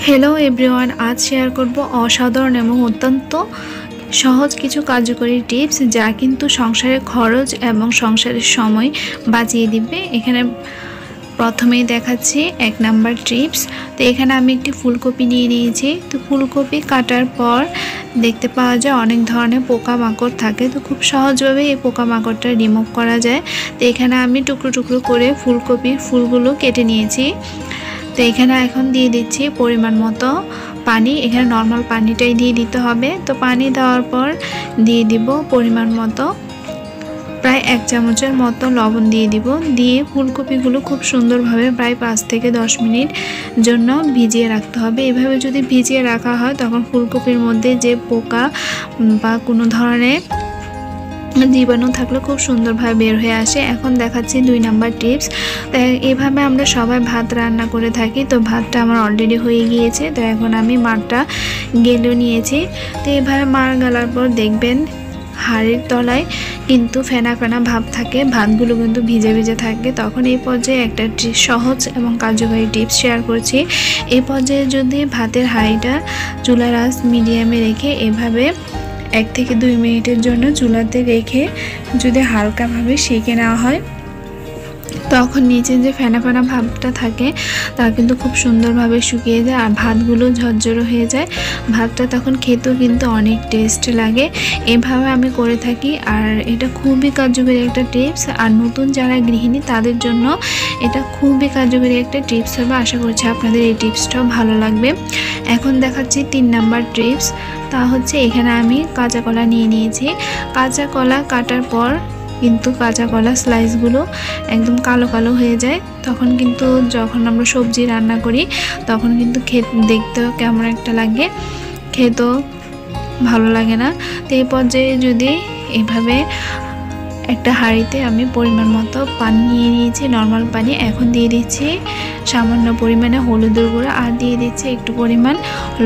Hello everyone, आज share करब असाधारण एवं अत्यंत सहज किछु कार्यकरी टिप्स जा किन्तु संसारे खरच एवं संसारेर समय बाँचिए दिबे। एखाने प्रथमेई देखाচ্ছি एक नम्बर टिप्स। तो एखाने आमी एकटी फुलकपि निये निয়েছি। तो फुलकपि काटार पर देखते पाওয়া যায় अनेक धरनेर पोकामाकड़ थाके। तो खूब सहजभाবে এই পোকামাকড়টা रिमुव करा যায়। तो एखाने आमी टुकरो टुकरो करे फुलकपिर फुलगुलो केटे निয়েছি। तो एखाने एखन दिए दिচ্ছি परिमाण मतो पानी। एखाने नर्माल पानीटाई दिए दिते होबे। तो पानी देওয়ার पर दिए দিব परिमाण मतो प्राय 1 चामचेर मतो लवण दिए দিব। दिए फुलकपिगुलो खूब सुंदरभाবে प्राय 5 থেকে 10 मिनट जन्य भिजिए राखते होबे। एभाবে যদি ভিজিয়ে রাখা হয় তখন ফুলকপির মধ্যে যে পোকা বা কোনো ধরনের জীবাণু থাকলে খুব সুন্দরভাবে বের হয়ে আসে। এখন দেখাচ্ছি 2 নাম্বার টিপস। তো এইভাবে আমরা সবাই ভাত রান্না করে থাকি। তো ভাতটা আমার অলরেডি হয়ে গিয়েছে। তো এখন আমি মারটা গেলে নিয়েছি। তো এইভাবে মার গালার পর দেখবেন হাড়ের তলায় কিন্তু ফেনা ফেনা ভাব থাকে, ভাতগুলো কিন্তু ভিজে ভিজে থাকে। তখন এই পর্যায়ে একটা সহজ এবং কার্যকরী টিপস শেয়ার করছি। এই পর্যায়ে যদি ভাতের হাঁড়িটা চুলার আঁচ মিডিয়ামে রেখে এভাবে 1 থেকে 2 মিনিটের জন্য চুলাতে রেখে যদি হালকাভাবে সেঁকে নেওয়া হয় তখন নিচে যে ফেনা ফেনা ভাবটা থাকে তা কিন্তু খুব সুন্দরভাবে শুকিয়ে যায় আর ভাতগুলো ঝরঝরে হয়ে যায়। ভাতটা তখন খেতেও কিন্তু অনেক টেস্ট লাগে। এভাবে আমি করে থাকি আর এটা খুবই কার্যকরী একটা টিপস। আর নতুন যারা গৃহিণী তাদের জন্য এটা খুবই কার্যকরী একটা টিপস হবে। আশা করছি আপনাদের এই টিপসটাও ভালো লাগবে। এখন দেখাচ্ছি 3 নাম্বার টিপস। তা হচ্ছে এখানে আমি কাঁচা কলা নিয়ে নিয়েছি। কাঁচা কলা কাটার পর কিন্তু কাঁচা কলা স্লাইসগুলো একদম কালো কালো হয়ে যায়। তখন কিন্তু যখন আমরা সবজি রান্না করি তখন কিন্তু দেখতেও কেমন একটা লাগে, খেতেও ভালো লাগে না। তো এই পর্যায়ে যদি এভাবে একটা হাঁড়িতে আমি পরিমাণ মতো পানি নিয়ে নিয়েছি, নর্মাল পানি। এখন দিয়ে দিচ্ছি সামান্য পরিমাণে হলুদের গুঁড়ো আর দিয়ে দিচ্ছি একটু পরিমাণ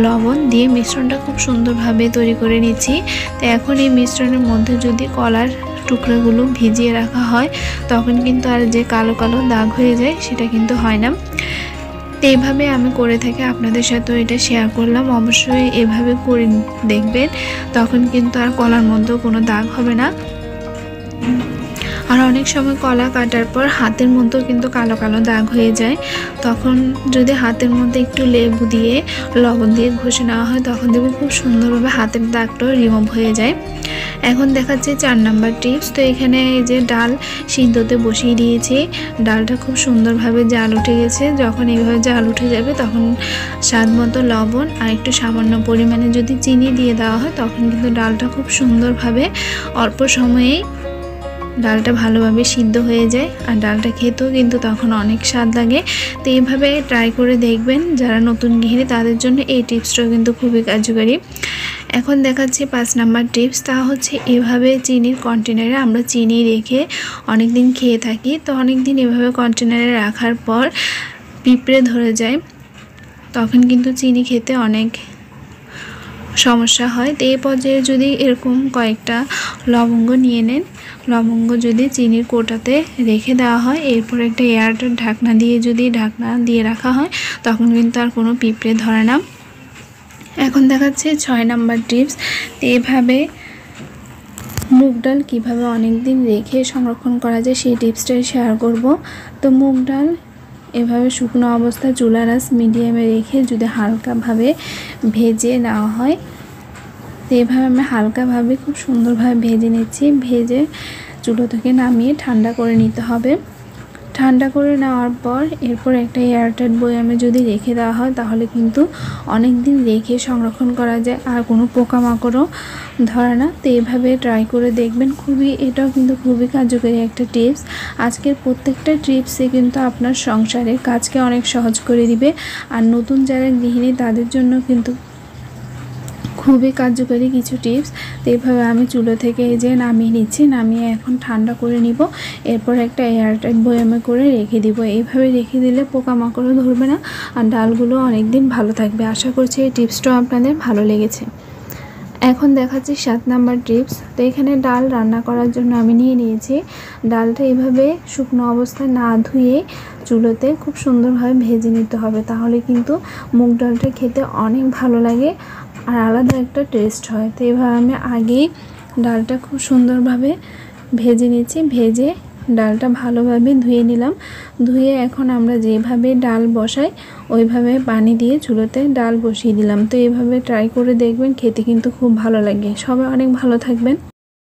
লবণ দিয়ে মিশ্রণটা খুব সুন্দরভাবে তৈরি করে নিচ্ছি। তো এখন এই মিশ্রণের মধ্যে যদি কলার টুকরোগুলো ভিজিয়ে রাখা হয় তখন কিন্তু আর যে কালো কালো দাগ হয়ে যায় সেটা কিন্তু হয় না। তো এইভাবে আমি করে থাকি, আপনাদের সাথেও এটা শেয়ার করলাম। অবশ্যই এভাবে করে দেখবেন, তখন কিন্তু আর কলার মধ্যেও কোনো দাগ হবে না। আর অনেক সময় কলা কাটার পর হাতের মধ্যেও কিন্তু কালো কালো দাগ হয়ে যায়। তখন যদি হাতের মধ্যে একটু লেবু দিয়ে লবণ দিয়ে ঘষে নেওয়া হয় তখন দেখবো খুব সুন্দরভাবে হাতের দাগটাও রিমুভ হয়ে যায়। এখন দেখাচ্ছি 4 নাম্বার টিপস। তো এখানে এই যে ডাল সিদ্ধতে বসিয়ে দিয়েছি। ডালটা খুব সুন্দরভাবে জাল উঠে গেছে। যখন এইভাবে জাল উঠে যাবে তখন স্বাদ মতো লবণ আর একটু সামান্য পরিমাণে যদি চিনি দিয়ে দেওয়া হয় তখন কিন্তু ডালটা খুব সুন্দরভাবে অল্প সময়েই ডালটা ভালোভাবে সিদ্ধ হয়ে যায় আর ডালটা খেতেও কিন্তু তখন অনেক স্বাদ লাগে। তো এইভাবে ট্রাই করে দেখবেন যারা নতুন গৃহিণী তাদের জন্য এই টিপসটাও কিন্তু খুবই কার্যকরী। এখন দেখাচ্ছি 5 নাম্বার টিপস। তা হচ্ছে এভাবে চিনির কন্টেনারে আমরা চিনি রেখে অনেক দিন খেয়ে থাকি। তো অনেক দিন এভাবে কন্টেনারে রাখার পর পিঁপড়ে ধরে যায়, তখন কিন্তু চিনি খেতে অনেক সমস্যা হয়। তো এই পর্যায়ে যদি এরকম কয়েকটা লবঙ্গ নিয়ে নেন, লবঙ্গ যদি চিনির কোটাতে রেখে দেওয়া হয় এরপর একটা এয়ারটাইট ঢাকনা দিয়ে রাখা হয় তখন কিন্তু আর কোনো পিঁপড়ে ধরে না। এখন দেখাচ্ছে 6 নাম্বার টিপস। তো এভাবে মুগ ডাল কীভাবে অনেক দিন রেখে সংরক্ষণ করা যায় সেই টিপসটাই শেয়ার করব। তো মুগ ডাল এভাবে শুকনো অবস্থায় চুলার আঁচ মিডিয়ামে রেখে যদি হালকাভাবে ভেজে নেওয়া হয়, তো এভাবে আমি হালকাভাবে খুব সুন্দরভাবে ভেজে নিচ্ছি। ভেজে চুলো থেকে নামিয়ে ঠান্ডা করে নিতে হবে। ঠান্ডা করে নেওয়ার পর এরপর একটা এয়ারটাইট বয়ামে যদি রেখে দেওয়া হয় তাহলে কিন্তু অনেক দিন রেখে সংরক্ষণ করা যায় আর কোনো পোকামাকড়ও ধরে না। তো এইভাবে ট্রাই করে দেখবেন, এটাও কিন্তু খুবই কার্যকরী একটা টিপস। আজকের প্রত্যেকটা টিপসে কিন্তু আপনার সংসারের কাজকে অনেক সহজ করে দিবে। আর নতুন যারা গৃহিণী তাদের জন্য কিন্তু খুবই কার্যকরী কিছু টিপস। তো এইভাবে আমি চুলো থেকে এই যে নামিয়ে নিচ্ছি, নামিয়ে এখন ঠান্ডা করে নিব। এরপর একটা এয়ারটাইট বয়ামে করে রেখে দিব। এইভাবে রেখে দিলে পোকামাকড়ও ধরবে না আর ডালগুলো অনেক দিন ভালো থাকবে। আশা করছি এই টিপসটাও আপনাদের ভালো লেগেছে। এখন দেখাচ্ছি 7 নাম্বার টিপস। তো এখানে ডাল রান্না করার জন্য আমি নিয়ে নিয়েছি। ডালটা এভাবে শুকনো অবস্থায় না ধুয়ে চুলোতে খুব সুন্দরভাবে ভেজে নিতে হবে, তাহলে কিন্তু মুগ ডালটা খেতে অনেক ভালো লাগে আর আলাদা একটা টেস্ট হয়। তো এভাবে আমি আগেই ডালটা খুব সুন্দরভাবে ভেজে নিচ্ছি। ভেজে ডালটা ভালোভাবে ধুয়ে নিলাম। ধুয়ে এখন আমরা যেভাবে ডাল বসাই ওইভাবে পানি দিয়ে চুলোতে ডাল বসিয়ে দিলাম। তো এইভাবে ট্রাই করে দেখবেন, খেতে কিন্তু খুব ভালো লাগে। সবাই অনেক ভালো থাকবেন।